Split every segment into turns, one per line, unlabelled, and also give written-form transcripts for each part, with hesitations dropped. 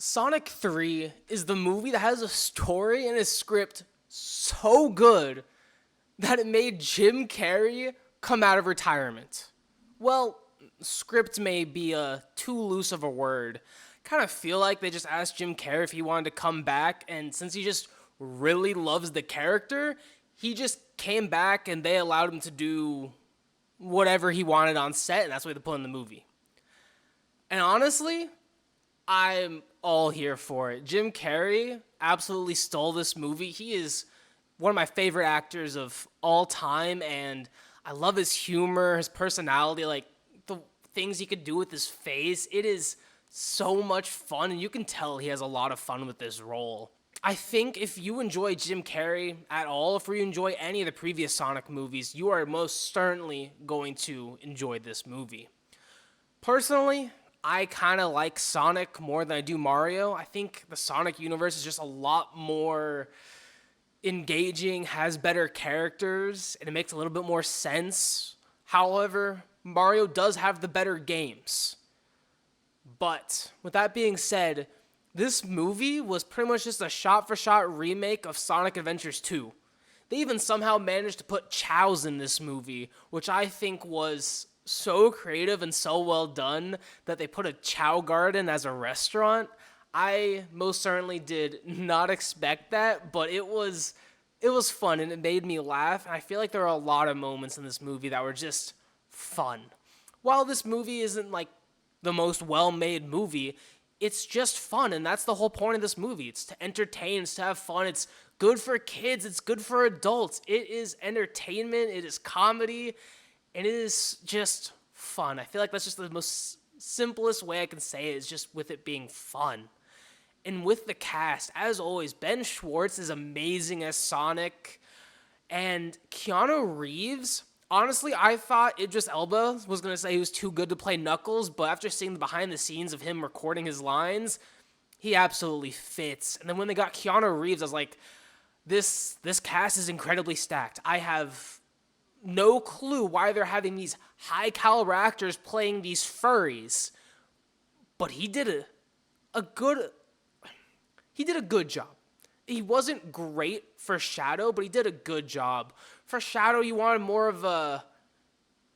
Sonic 3 is the movie that has a story and a script so good that it made Jim Carrey come out of retirement. Well, script may be too loose of a word. Kind of feel like they just asked Jim Carrey if he wanted to come back, and since he just really loves the character, he just came back and they allowed him to do whatever he wanted on set, and that's what they put in the movie. And honestly, I'm all here for it. Jim Carrey absolutely stole this movie. He is one of my favorite actors of all time, and I love his humor, his personality, like the things he could do with his face. It is so much fun, and you can tell he has a lot of fun with this role. I think if you enjoy Jim Carrey at all, if you enjoy any of the previous Sonic movies, you are most certainly going to enjoy this movie. Personally, I kind of like Sonic more than I do Mario. I think the Sonic universe is just a lot more engaging, has better characters, and it makes a little bit more sense. However, Mario does have the better games. But with that being said, this movie was pretty much just a shot for shot remake of Sonic Adventures 2. They even somehow managed to put chows in this movie, which I think was so creative and so well done that they put a chow garden as a restaurant. I most certainly did not expect that, but it was fun and it made me laugh. And I feel like there are a lot of moments in this movie that were just fun. While this movie isn't like the most well-made movie, it's just fun, and that's the whole point of this movie. It's to entertain, it's to have fun. It's good for kids, it's good for adults. It is entertainment, it is comedy, and it is just fun. I feel like that's just the most simplest way I can say it, is just with it being fun. And with the cast, as always, Ben Schwartz is amazing as Sonic, and Keanu Reeves. Honestly, I thought Idris Elba was going to say he was too good to play Knuckles, but after seeing the behind the scenes of him recording his lines, he absolutely fits. And then when they got Keanu Reeves, I was like, this cast is incredibly stacked. I have no clue why they're having these high caliber actors playing these furries, but he did a good job. He wasn't great for Shadow, but he did a good job. For Shadow, you wanted more of a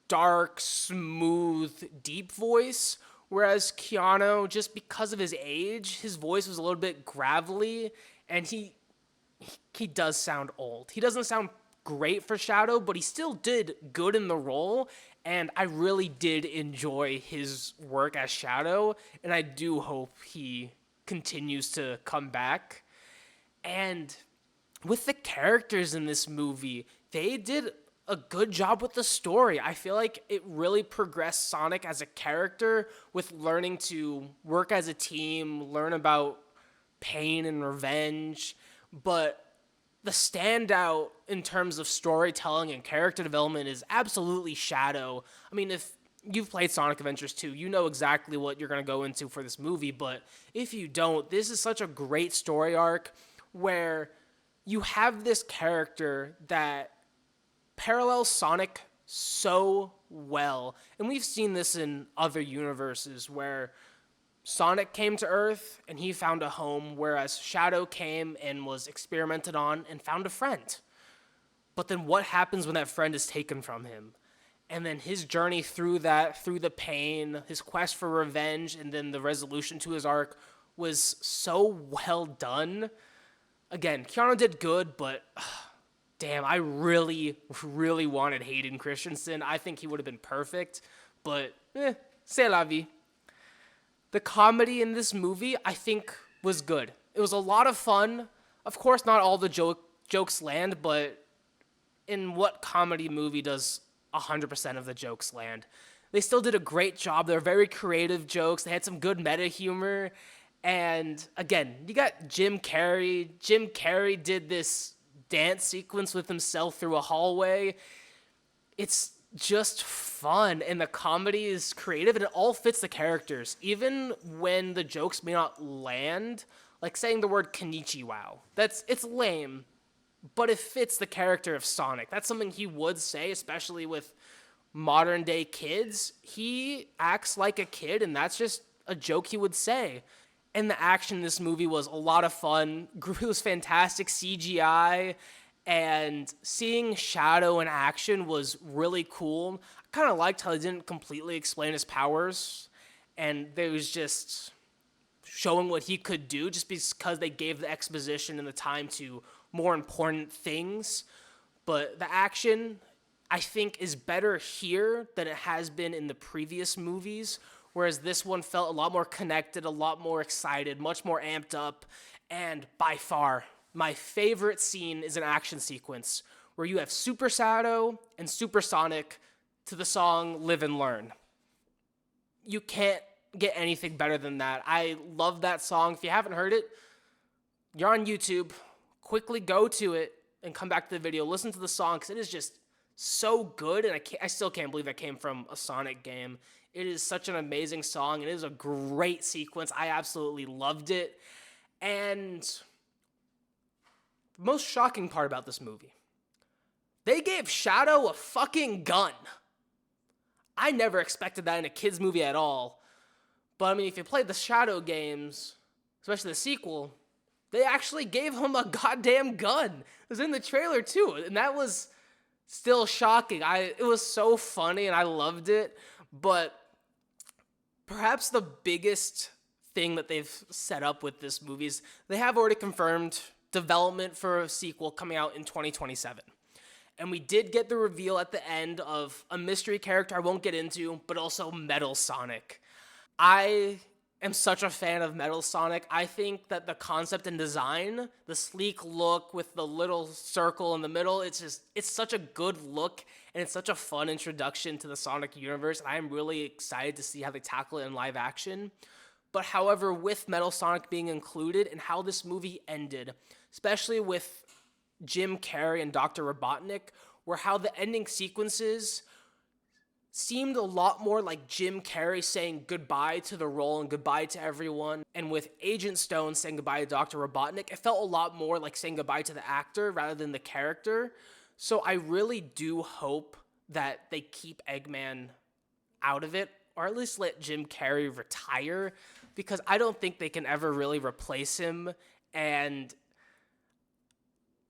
dark, smooth, deep voice, whereas Keanu, just because of his age, his voice was a little bit gravelly, and he does sound old. He doesn't sound great for Shadow, but he still did good in the role, and I really did enjoy his work as Shadow, and I do hope he continues to come back. And with the characters in this movie, they did a good job with the story. I feel like it really progressed Sonic as a character with learning to work as a team, learn about pain and revenge. But the standout in terms of storytelling and character development is absolutely Shadow. I mean, if you've played Sonic Adventures 2, you know exactly what you're going to go into for this movie. But if you don't, this is such a great story arc where you have this character that parallels Sonic so well. And we've seen this in other universes where Sonic came to Earth and he found a home, whereas Shadow came and was experimented on and found a friend. But then what happens when that friend is taken from him? And then his journey through that, through the pain, his quest for revenge, and then the resolution to his arc was so well done. Again, Keanu did good, but damn, I really, really wanted Hayden Christensen. I think he would have been perfect, but c'est la vie. The comedy in this movie, I think, was good. It was a lot of fun. Of course, not all the jokes land, but in what comedy movie does 100% of the jokes land? They still did a great job. They're very creative jokes. They had some good meta humor. And again, you got Jim Carrey. Jim Carrey did this dance sequence with himself through a hallway. It's just fun, and the comedy is creative, and it all fits the characters. Even when the jokes may not land, like saying the word Konnichiwa. It's lame, but it fits the character of Sonic. That's something he would say, especially with modern day kids. He acts like a kid, and that's just a joke he would say. And the action in this movie was a lot of fun. It was fantastic CGI, and seeing Shadow in action was really cool. I kind of liked how they didn't completely explain his powers, and there was just showing what he could do just because they gave the exposition and the time to more important things. But the action, I think, is better here than it has been in the previous movies, whereas this one felt a lot more connected, a lot more excited, much more amped up, and by far, my favorite scene is an action sequence where you have Super Shadow and Super Sonic to the song Live and Learn. You can't get anything better than that. I love that song. If you haven't heard it, you're on YouTube. Quickly go to it and come back to the video. Listen to the song because it is just so good, and I still can't believe that came from a Sonic game. It is such an amazing song, and it is a great sequence. I absolutely loved it. And the most shocking part about this movie, they gave Shadow a fucking gun. I never expected that in a kid's movie at all. But I mean, if you played the Shadow games, especially the sequel, they actually gave him a goddamn gun. It was in the trailer too, and that was still shocking. It was so funny and I loved it. But perhaps the biggest thing that they've set up with this movie is they have already confirmed development for a sequel coming out in 2027. And we did get the reveal at the end of a mystery character I won't get into, but also Metal Sonic. I am such a fan of Metal Sonic. I think that the concept and design, the sleek look with the little circle in the middle, it's such a good look, and it's such a fun introduction to the Sonic universe. I am really excited to see how they tackle it in live action. But however, with Metal Sonic being included and how this movie ended, especially with Jim Carrey and Dr. Robotnik, where how the ending sequences seemed a lot more like Jim Carrey saying goodbye to the role and goodbye to everyone. And with Agent Stone saying goodbye to Dr. Robotnik, it felt a lot more like saying goodbye to the actor rather than the character. So I really do hope that they keep Eggman out of it, or at least let Jim Carrey retire, because I don't think they can ever really replace him. And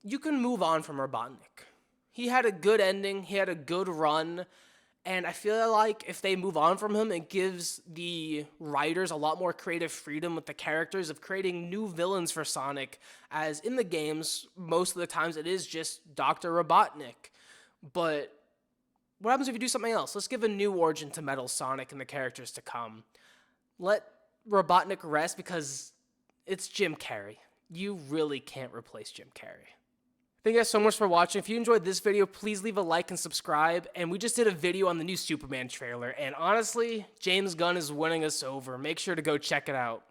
you can move on from Robotnik. He had a good ending, he had a good run, and I feel like if they move on from him, it gives the writers a lot more creative freedom with the characters of creating new villains for Sonic, as in the games, most of the times it is just Dr. Robotnik. But what happens if you do something else? Let's give a new origin to Metal Sonic and the characters to come. Let Robotnik rest, because it's Jim Carrey. You really can't replace Jim Carrey. Thank you guys so much for watching. If you enjoyed this video, please leave a like and subscribe. And we just did a video on the new Superman trailer. And honestly, James Gunn is winning us over. Make sure to go check it out.